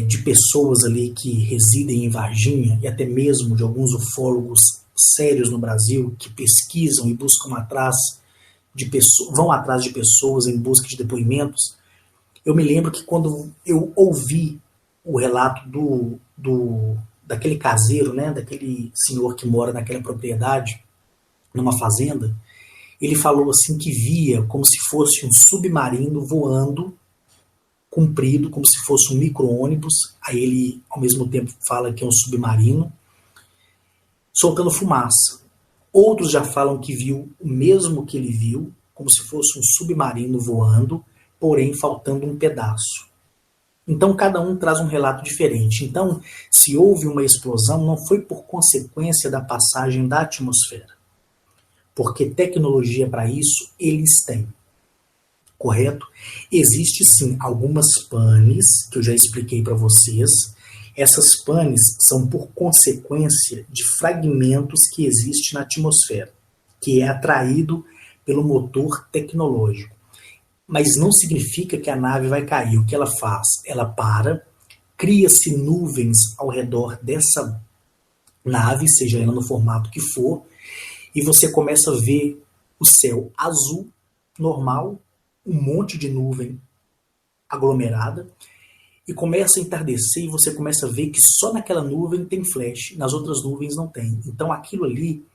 A: de pessoas ali que residem em Varginha, e até mesmo de alguns ufólogos sérios no Brasil, que pesquisam e buscam atrás de pessoas, vão atrás de pessoas em busca de depoimentos. Eu me lembro que quando eu ouvi o relato daquele caseiro, né, daquele senhor que mora naquela propriedade, numa fazenda, ele falou assim que via como se fosse um submarino voando, comprido, como se fosse um micro-ônibus, aí ele ao mesmo tempo fala que é um submarino, soltando fumaça. Outros já falam que viu o mesmo que ele viu, como se fosse um submarino voando, porém faltando um pedaço. Então cada um traz um relato diferente. Então, se houve uma explosão, não foi por consequência da passagem da atmosfera. Porque tecnologia para isso eles têm. Correto? Existe sim algumas panes, que eu já expliquei para vocês. Essas panes são por consequência de fragmentos que existem na atmosfera, que é atraído pelo motor tecnológico. Mas não significa que a nave vai cair. O que ela faz? Ela para, cria-se nuvens ao redor dessa nave, seja ela no formato que for, e você começa a ver o céu azul, normal, um monte de nuvem aglomerada, e começa a entardecer e você começa a ver que só naquela nuvem tem flash, nas outras nuvens não tem. Então aquilo ali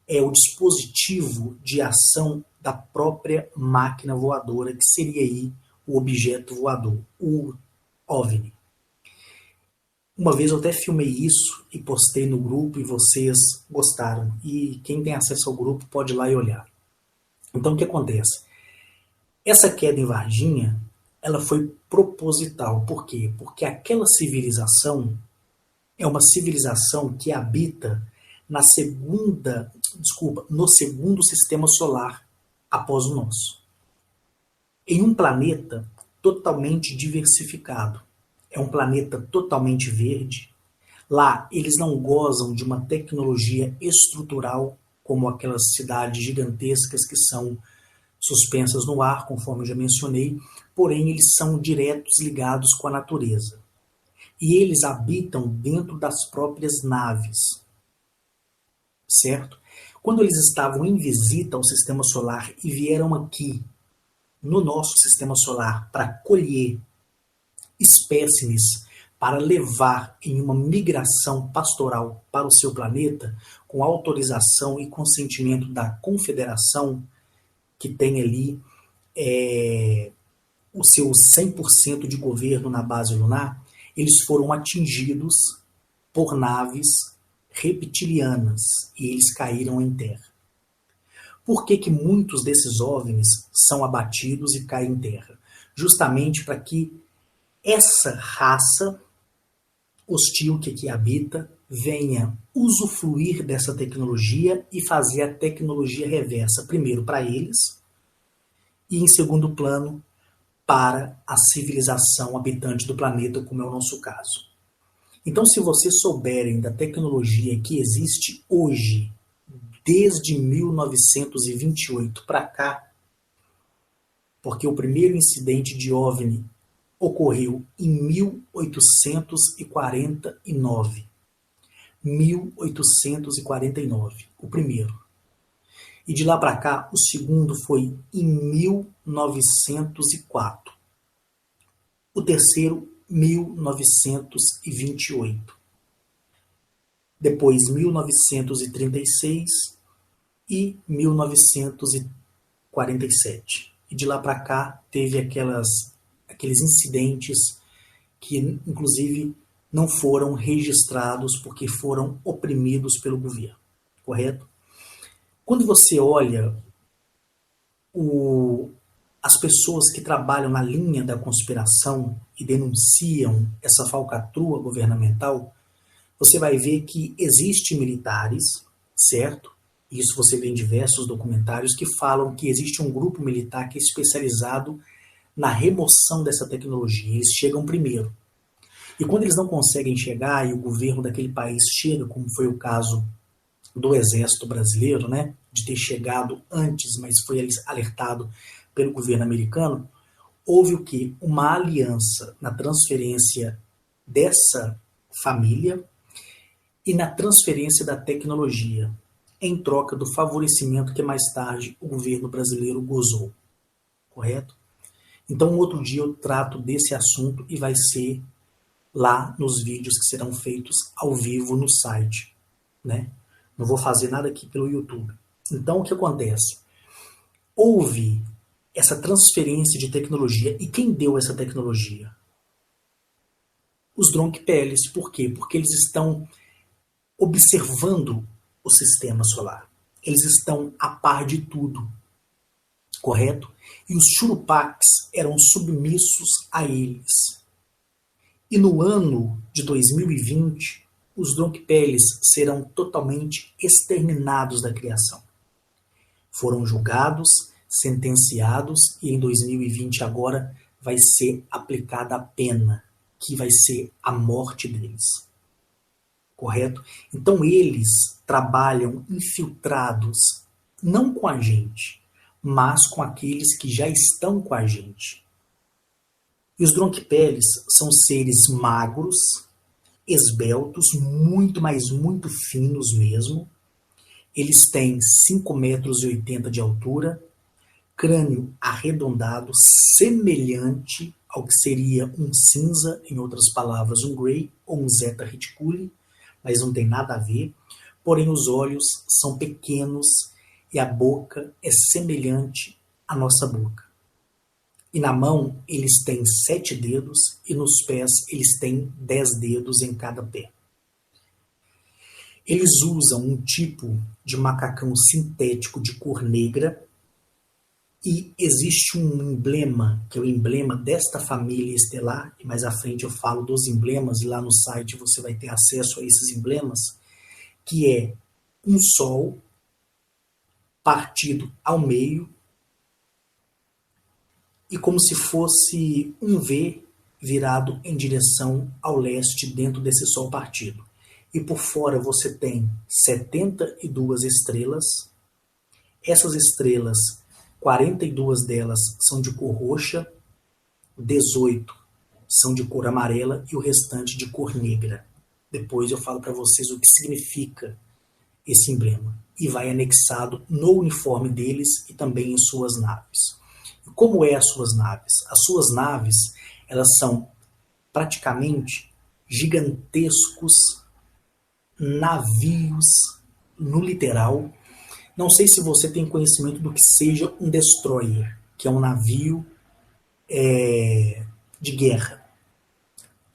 A: é o dispositivo de ação da própria máquina voadora, que seria aí o objeto voador, o OVNI. Uma vez eu até filmei isso e postei no grupo e vocês gostaram. E quem tem acesso ao grupo pode ir lá e olhar. Então o que acontece? Essa queda em Varginha, ela foi proposital. Por quê? Porque aquela civilização é uma civilização que habita no segundo sistema solar após o nosso. Em um planeta totalmente diversificado. É um planeta totalmente verde. Lá eles não gozam de uma tecnologia estrutural como aquelas cidades gigantescas que são suspensas no ar, conforme eu já mencionei, porém eles são diretos ligados com a natureza. E eles habitam dentro das próprias naves, certo? Quando eles estavam em visita ao sistema solar e vieram aqui, no nosso sistema solar, para colher espécimes para levar em uma migração pastoral para o seu planeta, com autorização e consentimento da Confederação, que tem ali o seu 100% de governo na base lunar, eles foram atingidos por naves reptilianas e eles caíram em terra. Por que que muitos desses OVNIs são abatidos e caem em terra? Justamente para que essa raça hostil que aqui habita venha usufruir dessa tecnologia e fazer a tecnologia reversa, primeiro para eles e em segundo plano para a civilização habitante do planeta, como é o nosso caso. Então, se vocês souberem da tecnologia que existe hoje, desde 1928 para cá, porque o primeiro incidente de OVNI ocorreu em 1849. 1849, o primeiro. E de lá para cá, o segundo foi em 1904. O terceiro, 1928. Depois, 1936 e 1947. E de lá para cá, teve aqueles incidentes que, inclusive, não foram registrados porque foram oprimidos pelo governo. Correto? Quando você olha as pessoas que trabalham na linha da conspiração e denunciam essa falcatrua governamental, você vai ver que existem militares, certo? Isso você vê em diversos documentários que falam que existe um grupo militar que é especializado na remoção dessa tecnologia. Eles chegam primeiro. E quando eles não conseguem chegar e o governo daquele país chega, como foi o caso do Exército Brasileiro, né, de ter chegado antes, mas foi alertado pelo governo americano, houve o quê? Uma aliança na transferência dessa família e na transferência da tecnologia, em troca do favorecimento que mais tarde o governo brasileiro gozou. Correto? Então, um outro dia eu trato desse assunto e vai ser lá nos vídeos que serão feitos ao vivo no site, né? Não vou fazer nada aqui pelo YouTube. Então, o que acontece? Houve essa transferência de tecnologia. E quem deu essa tecnologia? Os Dronquepeles. Por quê? Porque eles estão observando o sistema solar. Eles estão a par de tudo. Correto? E os Churupaques eram submissos a eles. E no ano de 2020, os Dronquepeles serão totalmente exterminados da criação. Foram julgados, sentenciados e em 2020 agora vai ser aplicada a pena, que vai ser a morte deles. Correto? Então eles trabalham infiltrados, não com a gente, mas com aqueles que já estão com a gente. E os Dromkpeles são seres magros, esbeltos, muito, mas muito finos mesmo. Eles têm 5,80 metros de altura, crânio arredondado, semelhante ao que seria um cinza, em outras palavras, um Grey ou um Zeta Reticuli, mas não tem nada a ver. Porém, os olhos são pequenos e a boca é semelhante à nossa boca. E na mão eles têm 7 dedos e nos pés eles têm 10 dedos em cada pé. Eles usam um tipo de macacão sintético de cor negra e existe um emblema, que é o emblema desta família estelar, e mais à frente eu falo dos emblemas, e lá no site você vai ter acesso a esses emblemas, que é um sol partido ao meio e como se fosse um V virado em direção ao leste dentro desse sol partido. E por fora você tem 72 estrelas. Essas estrelas, 42 delas são de cor roxa, 18 são de cor amarela e o restante de cor negra. Depois eu falo para vocês o que significa esse emblema. E vai anexado no uniforme deles e também em suas naves. E como é as suas naves? As suas naves, elas são praticamente gigantescos navios, no literal. Não sei se você tem conhecimento do que seja um destroyer, que é um navio de guerra.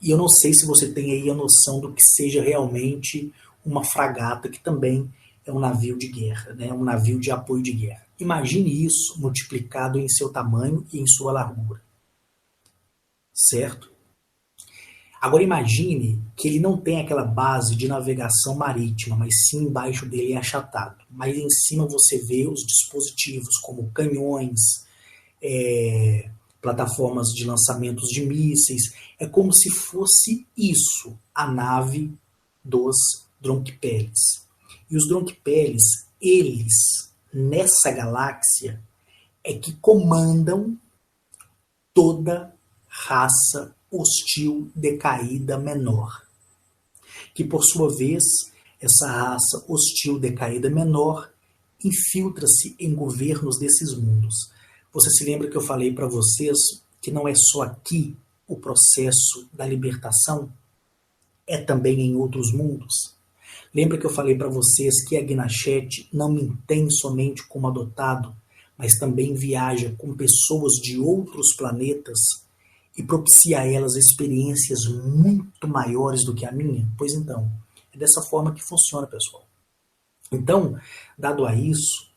A: E eu não sei se você tem aí a noção do que seja realmente uma fragata, que também é um navio de guerra, né? Um navio de apoio de guerra. Imagine isso multiplicado em seu tamanho e em sua largura. Certo? Agora imagine que ele não tem aquela base de navegação marítima, mas sim embaixo dele é achatado. Mas em cima você vê os dispositivos como canhões, plataformas de lançamentos de mísseis. É como se fosse isso, a nave dos Dromkpeles. E os Dromkpeles, eles, nessa galáxia, é que comandam toda raça hostil decaída menor. Que, por sua vez, essa raça hostil decaída menor infiltra-se em governos desses mundos. Você se lembra que eu falei para vocês que não é só aqui o processo da libertação? É também em outros mundos? Lembra que eu falei para vocês que a Gnashete não me tem somente como adotado, mas também viaja com pessoas de outros planetas e propicia a elas experiências muito maiores do que a minha? Pois então, é dessa forma que funciona, pessoal. Então, dado a isso,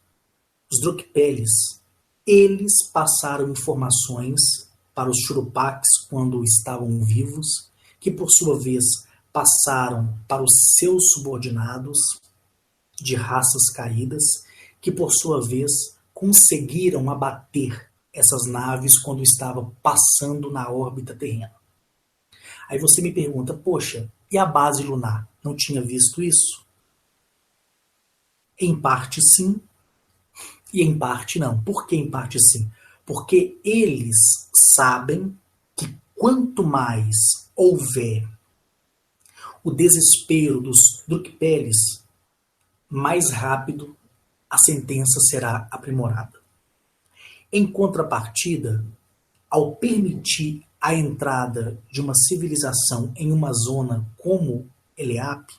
A: os Dromkpeles, eles passaram informações para os Shurupaks quando estavam vivos, que por sua vez passaram para os seus subordinados de raças caídas, que por sua vez conseguiram abater essas naves quando estavam passando na órbita terrena. Aí você me pergunta, poxa, e a base lunar? Não tinha visto isso? Em parte sim, e em parte não. Por que em parte sim? Porque eles sabem que quanto mais houver o desespero dos Dromkpeles, mais rápido a sentença será aprimorada. Em contrapartida, ao permitir a entrada de uma civilização em uma zona como Eleap,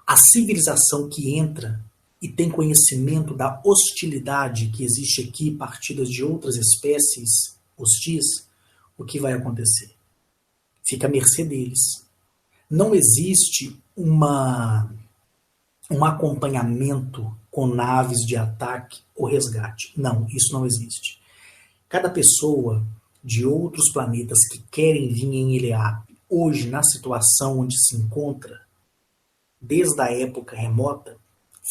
A: a civilização que entra e tem conhecimento da hostilidade que existe aqui, partidas de outras espécies hostis, o que vai acontecer? Fica à mercê deles. Não existe um acompanhamento com naves de ataque ou resgate. Não, isso não existe. Cada pessoa de outros planetas que querem vir em Eleap, hoje na situação onde se encontra, desde a época remota,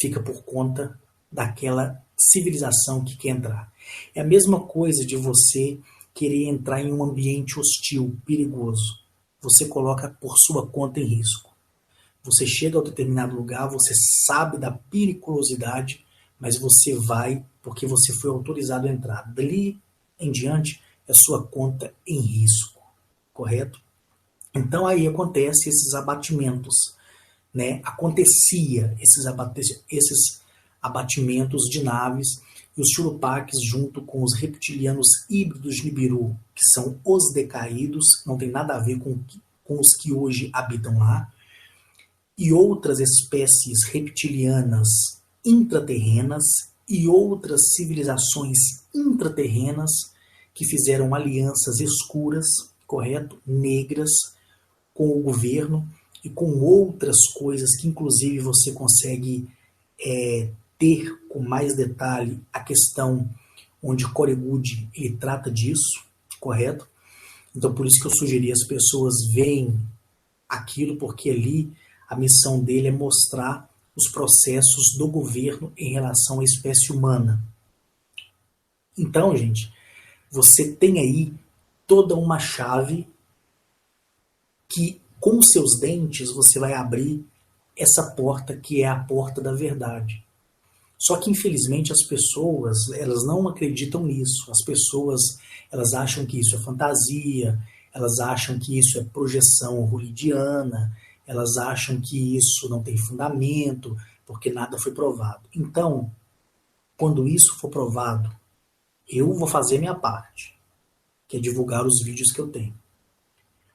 A: fica por conta daquela civilização que quer entrar. É a mesma coisa de você querer entrar em um ambiente hostil, perigoso. Você coloca por sua conta em risco. Você chega a um determinado lugar, você sabe da periculosidade, mas você vai porque você foi autorizado a entrar. Dali em diante é sua conta em risco, correto? Então aí acontece esses abatimentos, né? Acontecia esses abatimentos de naves e os Churupaques, junto com os reptilianos híbridos de Nibiru, que são os decaídos, não tem nada a ver com os que hoje habitam lá, e outras espécies reptilianas intraterrenas e outras civilizações intraterrenas que fizeram alianças escuras, correto? Negras, com o governo e com outras coisas que inclusive você consegue ter com mais detalhe a questão onde Coregud ele trata disso, correto? Então por isso que eu sugeri as pessoas veem aquilo, porque ali a missão dele é mostrar os processos do governo em relação à espécie humana. Então, gente, você tem aí toda uma chave que, com seus dentes, você vai abrir essa porta que é a porta da verdade. Só que, infelizmente, as pessoas, elas não acreditam nisso. As pessoas, elas acham que isso é fantasia, elas acham que isso é projeção hollywoodiana, elas acham que isso não tem fundamento, porque nada foi provado. Então, quando isso for provado, eu vou fazer minha parte, que é divulgar os vídeos que eu tenho.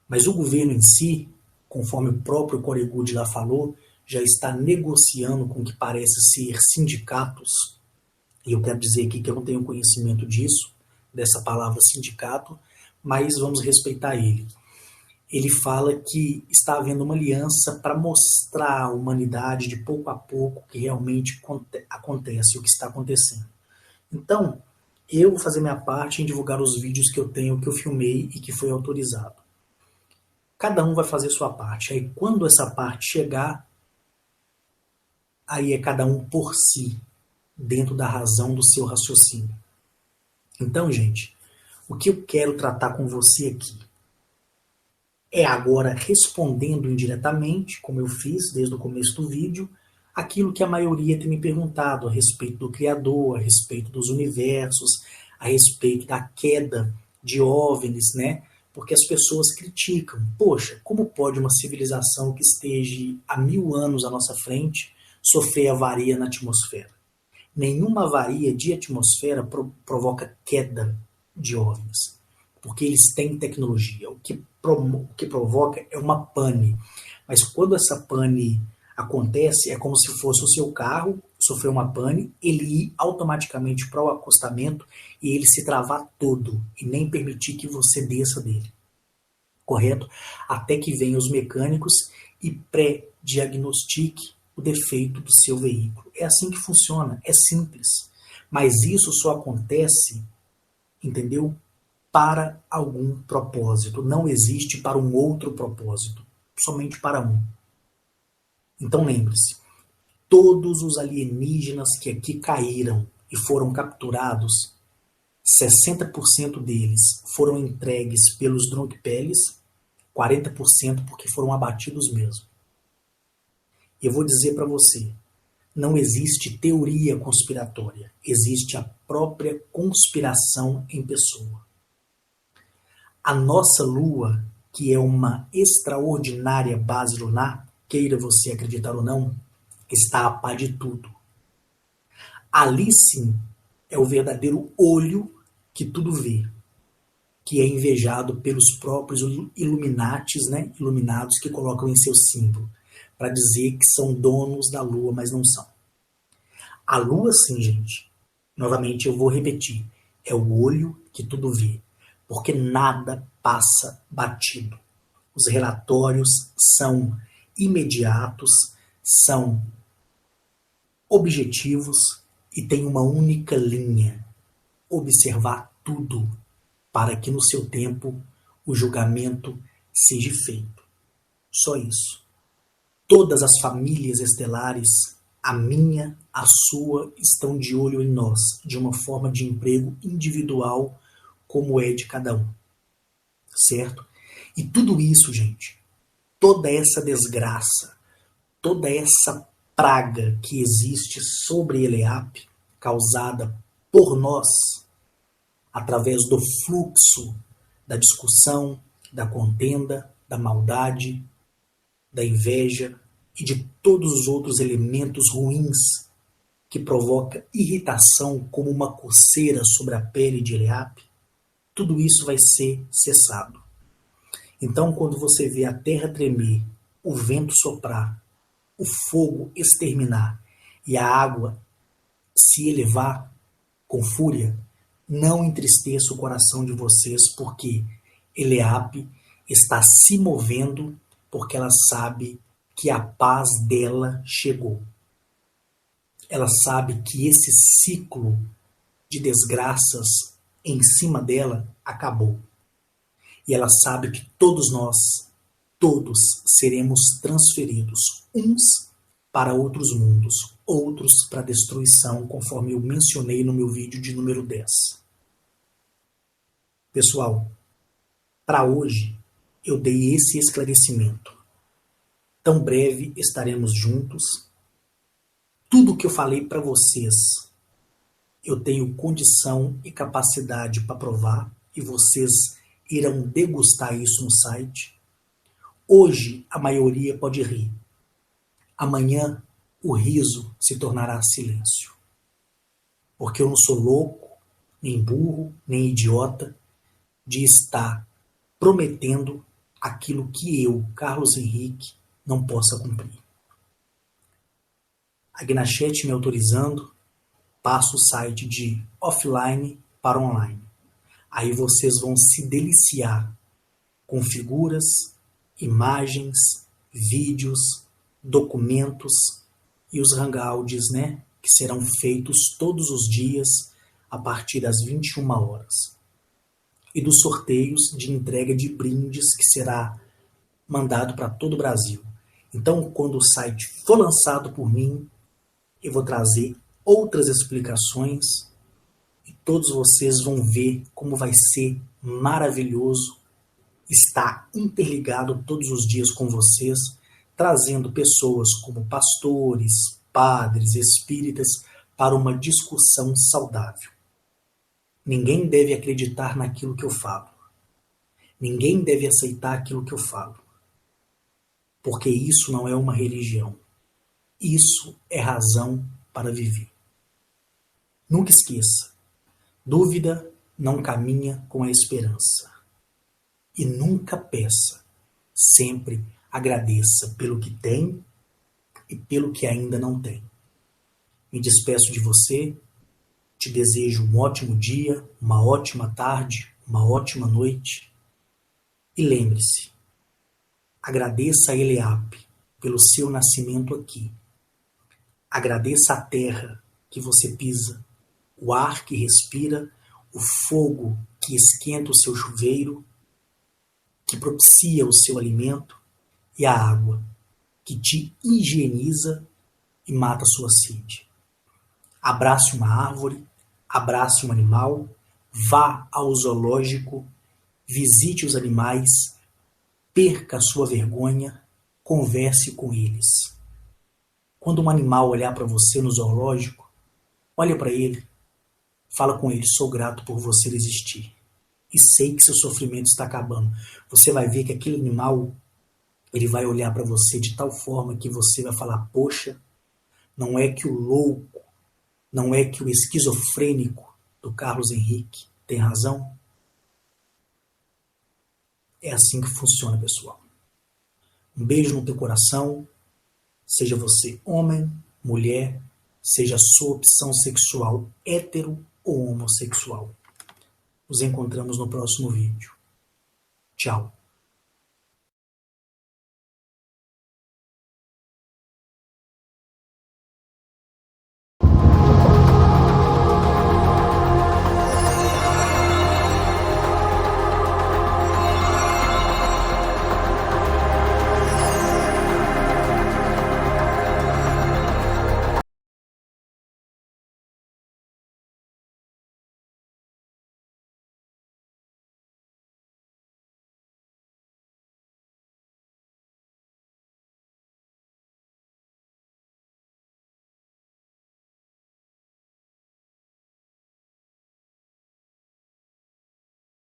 A: Mas o governo em si, conforme o próprio Corregud lá falou, já está negociando com o que parece ser sindicatos, e eu quero dizer aqui que eu não tenho conhecimento disso, dessa palavra sindicato, mas vamos respeitar ele. Ele fala que está havendo uma aliança para mostrar à humanidade de pouco a pouco o que realmente acontece, o que está acontecendo. Então, eu vou fazer minha parte em divulgar os vídeos que eu tenho, que eu filmei e que foi autorizado. Cada um vai fazer sua parte. Aí quando essa parte chegar, aí é cada um por si, dentro da razão do seu raciocínio. Então, gente, o que eu quero tratar com você aqui é agora respondendo indiretamente, como eu fiz desde o começo do vídeo, aquilo que a maioria tem me perguntado a respeito do Criador, a respeito dos universos, a respeito da queda de OVNIs, né? Porque as pessoas criticam. Poxa, como pode uma civilização que esteja há 1000 anos à nossa frente sofrer avaria na atmosfera? Nenhuma avaria de atmosfera provoca queda de OVNIs, porque eles têm tecnologia. O que provoca é uma pane. Mas quando essa pane acontece, é como se fosse o seu carro sofrer uma pane, ele ir automaticamente para o acostamento e ele se travar todo e nem permitir que você desça dele. Correto? Até que venham os mecânicos e pré-diagnostique o defeito do seu veículo. É assim que funciona, é simples. Mas isso só acontece, entendeu? Para algum propósito. Não existe para um outro propósito. Somente para um. Então lembre-se, todos os alienígenas que aqui caíram e foram capturados, 60% deles foram entregues pelos Drukgyals, 40% porque foram abatidos mesmo. Eu vou dizer para você, não existe teoria conspiratória, existe a própria conspiração em pessoa. A nossa Lua, que é uma extraordinária base lunar, queira você acreditar ou não, está a par de tudo. Ali sim é o verdadeiro olho que tudo vê, que é invejado pelos próprios Illuminatis, né? Iluminados que colocam em seu símbolo, para dizer que são donos da Lua, mas não são. A Lua sim, gente, novamente eu vou repetir, é o olho que tudo vê, porque nada passa batido. Os relatórios são imediatos, são objetivos e têm uma única linha: observar tudo para que no seu tempo o julgamento seja feito. Só isso. Todas as famílias estelares, a minha, a sua, estão de olho em nós, de uma forma de emprego individual, como é de cada um. Certo? E tudo isso, gente, toda essa desgraça, toda essa praga que existe sobre Eleap, causada por nós, através do fluxo da discussão, da contenda, da maldade, da inveja e de todos os outros elementos ruins que provoca irritação como uma coceira sobre a pele de Eliabe, tudo isso vai ser cessado. Então, quando você vê a terra tremer, o vento soprar, o fogo exterminar e a água se elevar com fúria, não entristeça o coração de vocês, porque Eliabe está se movendo, porque ela sabe que a paz dela chegou. Ela sabe que esse ciclo de desgraças em cima dela acabou. E ela sabe que todos nós, todos seremos transferidos, uns para outros mundos, outros para destruição, conforme eu mencionei no meu vídeo de número 10. Pessoal, para hoje eu dei esse esclarecimento. Tão breve estaremos juntos. Tudo que eu falei para vocês, eu tenho condição e capacidade para provar, e vocês irão degustar isso no site. Hoje a maioria pode rir. Amanhã o riso se tornará silêncio. Porque eu não sou louco, nem burro, nem idiota de estar prometendo aquilo que eu, Carlos Henrique, não possa cumprir. A Gnachete me autorizando, passo o site de offline para online. Aí vocês vão se deliciar com figuras, imagens, vídeos, documentos e os hangouts, né? Que serão feitos todos os dias a partir das 21 horas. E dos sorteios de entrega de brindes que será mandado para todo o Brasil. Então, quando o site for lançado por mim, eu vou trazer outras explicações e todos vocês vão ver como vai ser maravilhoso estar interligado todos os dias com vocês, trazendo pessoas como pastores, padres, espíritas para uma discussão saudável. Ninguém deve acreditar naquilo que eu falo. Ninguém deve aceitar aquilo que eu falo. Porque isso não é uma religião. Isso é razão para viver. Nunca esqueça, dúvida não caminha com a esperança. E nunca peça, sempre agradeça pelo que tem e pelo que ainda não tem. Me despeço de você, te desejo um ótimo dia, uma ótima tarde, uma ótima noite. E lembre-se, agradeça a Eliabe pelo seu nascimento aqui. Agradeça a terra que você pisa, o ar que respira, o fogo que esquenta o seu chuveiro, que propicia o seu alimento, e a água que te higieniza e mata a sua sede. Abrace uma árvore, abrace um animal, vá ao zoológico, visite os animais, perca a sua vergonha, converse com eles. Quando um animal olhar para você no zoológico, olha para ele, fala com ele, sou grato por você existir. E sei que seu sofrimento está acabando. Você vai ver que aquele animal, ele vai olhar para você de tal forma que você vai falar, poxa, não é que o louco, não é que o esquizofrênico do Carlos Henrique tem razão? É assim que funciona, pessoal. Um beijo no teu coração, seja você homem, mulher, seja a sua opção sexual hétero ou homossexual. Nos encontramos no próximo vídeo. Tchau.